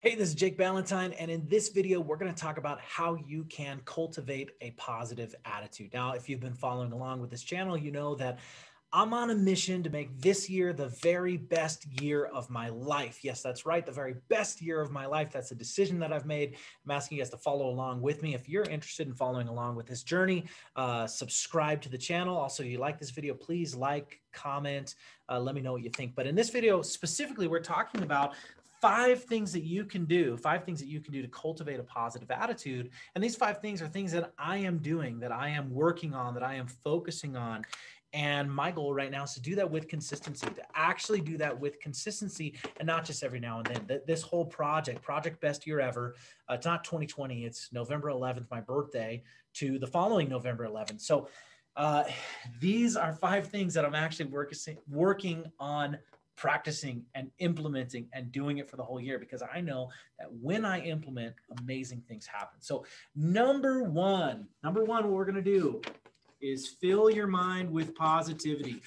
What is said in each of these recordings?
Hey, this is Jake Ballentine, and in this video, we're going to talk about how you can cultivate a positive attitude. Now, if you've been following along with this channel, you know that I'm on a mission to make this year the very best year of my life. Yes, that's right, the very best year of my life. That's a decision that I've made. I'm asking you guys to follow along with me. If you're interested in following along with this journey, subscribe to the channel. Also, if you like this video, please like, comment, let me know what you think. But in this video specifically, we're talking about five things that you can do to cultivate a positive attitude. And these five things are things that I am doing, that I am working on, that I am focusing on. And my goal right now is to do that with consistency, to actually do that with consistency and not just every now and then. This whole project Best Year Ever, it's not 2020, it's November 11th, my birthday, to the following November 11th. So these are five things that I'm actually working on practicing and implementing and doing it for the whole year, because I know that when I implement, amazing things happen. So number one, what we're going to do is fill your mind with positivity.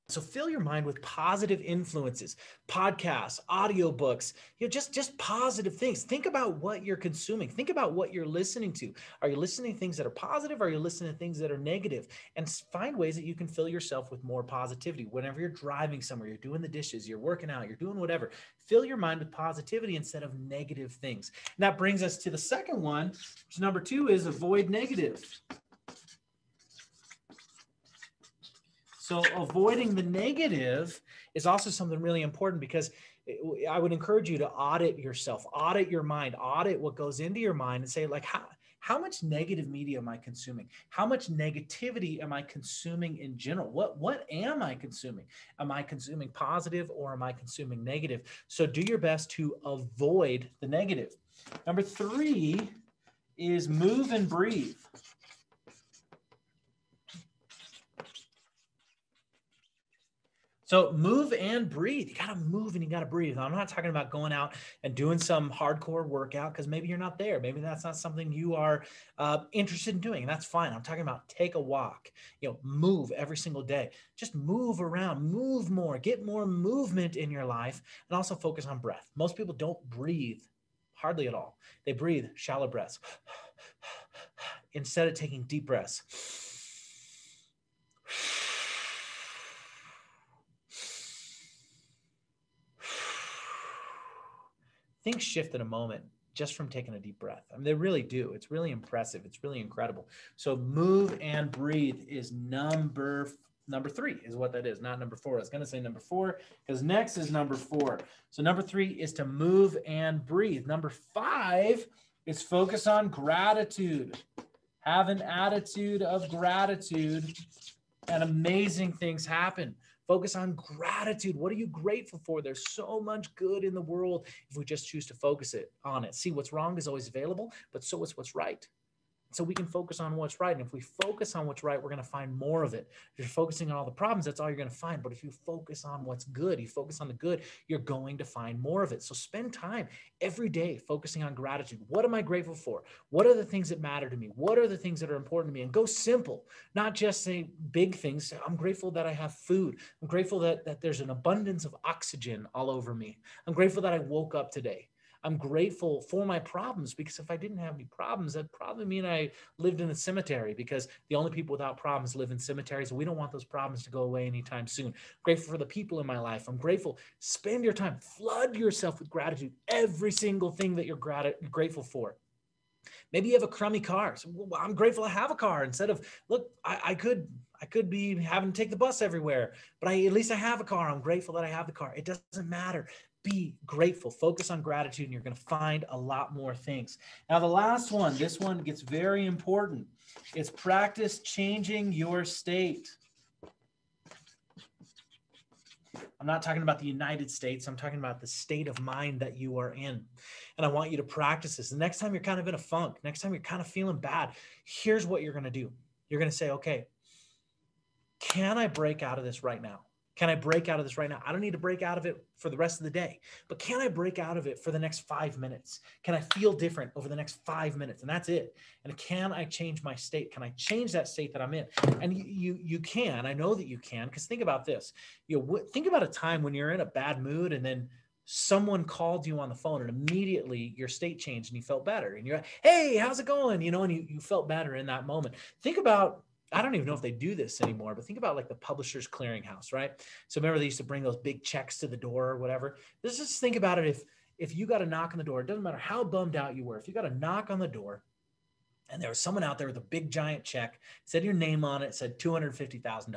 So fill your mind with positive influences, podcasts, audiobooks, just positive things. Think about what you're consuming. Think about what you're listening to. Are you listening to things that are positive? Are you listening to things that are negative? And find ways that you can fill yourself with more positivity. Whenever you're driving somewhere, you're doing the dishes, you're working out, you're doing whatever, fill your mind with positivity instead of negative things. And that brings us to the second one, which number two is avoid negative. So avoiding the negative is also something really important, because I would encourage you to audit yourself, audit your mind, audit what goes into your mind and say, like, how much negative media am I consuming? How much negativity am I consuming in general? What am I consuming? Am I consuming positive or am I consuming negative? So do your best to avoid the negative. Number three is move and breathe. So move and breathe. You got to move and you got to breathe. I'm not talking about going out and doing some hardcore workout, because maybe you're not there. Maybe that's not something you are interested in doing. And that's fine. I'm talking about take a walk, move every single day. Just move around, move more, get more movement in your life, and also focus on breath. Most people don't breathe hardly at all. They breathe shallow breaths instead of taking deep breaths. Things shift in a moment just from taking a deep breath. I mean, they really do. It's really impressive. It's really incredible. So move and breathe is number three is what that is, not number four. I was going to say number four because next is number four. So number three is to move and breathe. Number five is focus on gratitude. Have an attitude of gratitude and amazing things happen. Focus on gratitude. What are you grateful for? There's so much good in the world if we just choose to focus on it. See, what's wrong is always available, but so is what's right. So we can focus on what's right. And if we focus on what's right, we're going to find more of it. If you're focusing on all the problems, that's all you're going to find. But if you focus on what's good, you focus on the good, you're going to find more of it. So spend time every day focusing on gratitude. What am I grateful for? What are the things that matter to me? What are the things that are important to me? And go simple, not just say big things. I'm grateful that I have food. I'm grateful that there's an abundance of oxygen all over me. I'm grateful that I woke up today. I'm grateful for my problems, because if I didn't have any problems, that'd probably mean I lived in a cemetery, because the only people without problems live in cemeteries. And we don't want those problems to go away anytime soon. I'm grateful for the people in my life. I'm grateful. Spend your time, flood yourself with gratitude. Every single thing that you're grateful for. Maybe you have a crummy car. So, well, I'm grateful I have a car, instead of, look, I could be having to take the bus everywhere, but at least I have a car. I'm grateful that I have the car. It doesn't matter. Be grateful. Focus on gratitude, and you're going to find a lot more things. Now, the last one, this one gets very important. It's practice changing your state. I'm not talking about the United States. I'm talking about the state of mind that you are in. And I want you to practice this. The next time you're kind of in a funk, next time you're kind of feeling bad, here's what you're going to do. You're going to say, okay, can I break out of this right now? Can I break out of this right now? I don't need to break out of it for the rest of the day, but can I break out of it for the next 5 minutes? Can I feel different over the next 5 minutes? And that's it. And can I change my state? Can I change that state that I'm in? And you can. I know that you can, because think about this. Think about a time when you're in a bad mood and then someone called you on the phone and immediately your state changed and you felt better. And you're like, hey, how's it going? And you felt better in that moment. Think about, I don't even know if they do this anymore, but think about like the Publishers Clearinghouse, right? So remember they used to bring those big checks to the door or whatever. Let's just think about it. If you got a knock on the door, it doesn't matter how bummed out you were. If you got a knock on the door and there was someone out there with a big giant check, said your name on it, said $250,000.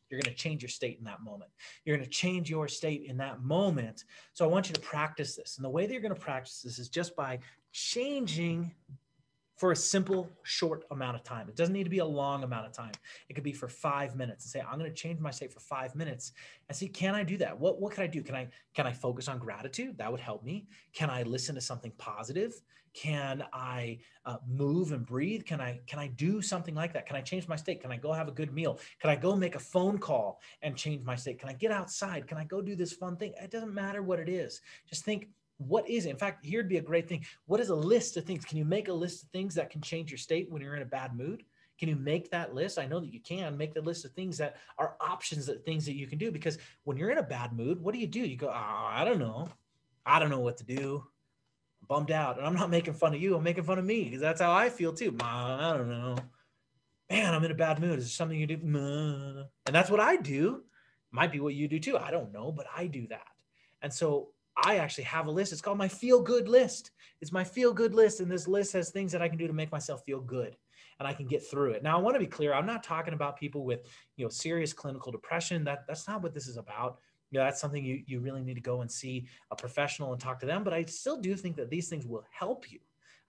You're going to change your state in that moment. You're going to change your state in that moment. So I want you to practice this. And the way that you're going to practice this is just by changing for a simple, short amount of time. It doesn't need to be a long amount of time. It could be for 5 minutes and say, I'm going to change my state for 5 minutes and see, can I do that? What can I do? Can I focus on gratitude? That would help me. Can I listen to something positive? Can I move and breathe? Can I do something like that? Can I change my state? Can I go have a good meal? Can I go make a phone call and change my state? Can I get outside? Can I go do this fun thing? It doesn't matter what it is. Just think, what is it? In fact, here'd be a great thing. What is a list of things? Can you make a list of things that can change your state when you're in a bad mood? Can you make that list? I know that you can make the list of things that are options, that things that you can do, because when you're in a bad mood, what do? You go, oh, I don't know. I don't know what to do. I'm bummed out. And I'm not making fun of you. I'm making fun of me because that's how I feel too. I don't know. Man, I'm in a bad mood. Is there something you do? And that's what I do. Might be what you do too. I don't know, but I do that. And so I actually have a list. It's called my feel good list. It's my feel good list. And this list has things that I can do to make myself feel good and I can get through it. Now, I want to be clear. I'm not talking about people with, serious clinical depression. That's not what this is about. That's something you really need to go and see a professional and talk to them. But I still do think that these things will help you.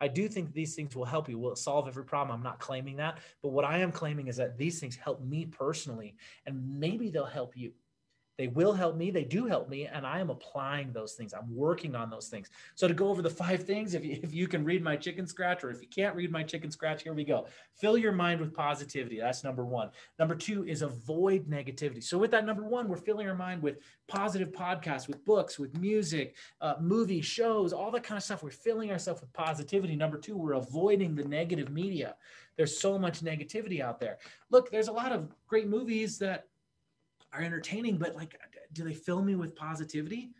I do think these things will help you. Will it solve every problem? I'm not claiming that. But what I am claiming is that these things help me personally, and maybe they'll help you. They will help me. They do help me. And I am applying those things. I'm working on those things. So to go over the 5 things, if you can read my chicken scratch, or if you can't read my chicken scratch, here we go. Fill your mind with positivity. That's number 1. Number 2 is avoid negativity. So with that number 1, we're filling our mind with positive podcasts, with books, with music, movies, shows, all that kind of stuff. We're filling ourselves with positivity. Number 2, we're avoiding the negative media. There's so much negativity out there. Look, there's a lot of great movies that are entertaining, but like, do they fill me with positivity?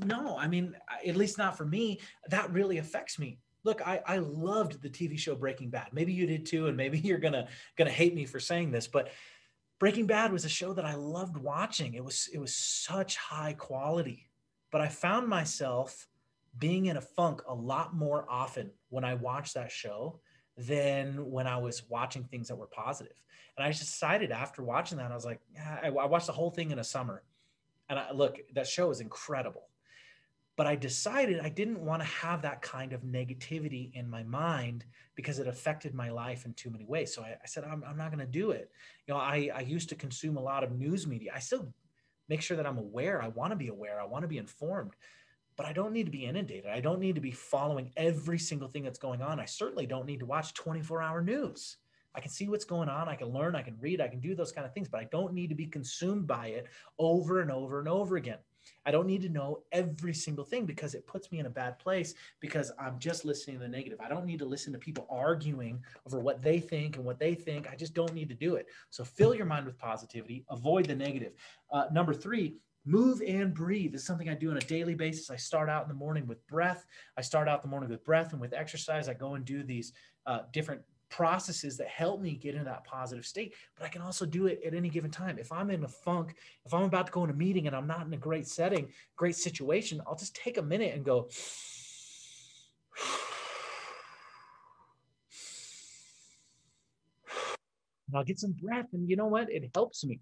No, I mean, at least not for me. That really affects me. Look, I loved the TV show Breaking Bad. Maybe you did too, and maybe you're gonna hate me for saying this, but Breaking Bad was a show that I loved watching. It was such high quality, but I found myself being in a funk a lot more often when I watched that show than when I was watching things that were positive. And I just decided after watching that, I was like, yeah, I watched the whole thing in a summer. And look, that show is incredible. But I decided I didn't want to have that kind of negativity in my mind because it affected my life in too many ways. So I said, I'm not going to do it. I used to consume a lot of news media. I still make sure that I'm aware. I want to be aware. I want to be informed. But I don't need to be inundated. I don't need to be following every single thing that's going on. I certainly don't need to watch 24-hour news. I can see what's going on. I can learn, I can read, I can do those kind of things, but I don't need to be consumed by it over and over and over again. I don't need to know every single thing because it puts me in a bad place because I'm just listening to the negative. I don't need to listen to people arguing over what they think and what they think. I just don't need to do it. So fill your mind with positivity, avoid the negative. Number 3, move and breathe is something I do on a daily basis. I start out in the morning with breath. And with exercise. I go and do these different processes that help me get into that positive state, but I can also do it at any given time. If I'm in a funk, if I'm about to go in a meeting and I'm not in a great setting, great situation, I'll just take a minute and go, and I'll get some breath. And you know what? It helps me.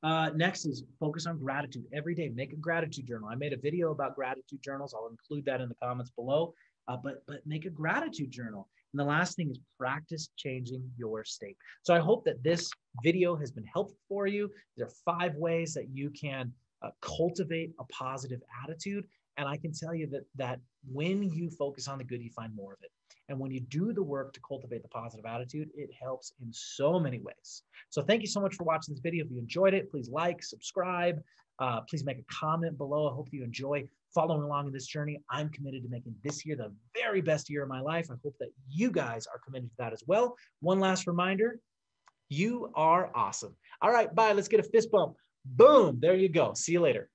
Next is focus on gratitude every day. Make a gratitude journal. I made a video about gratitude journals. I'll include that in the comments below. But make a gratitude journal. And the last thing is practice changing your state. So I hope that this video has been helpful for you. There are 5 ways that you can cultivate a positive attitude. And I can tell you that when you focus on the good, you find more of it. And when you do the work to cultivate the positive attitude, it helps in so many ways. So thank you so much for watching this video. If you enjoyed it, please like, subscribe, please make a comment below. I hope you enjoy following along in this journey. I'm committed to making this year the very best year of my life. I hope that you guys are committed to that as well. One last reminder, you are awesome. All right, bye. Let's get a fist bump. Boom. There you go. See you later.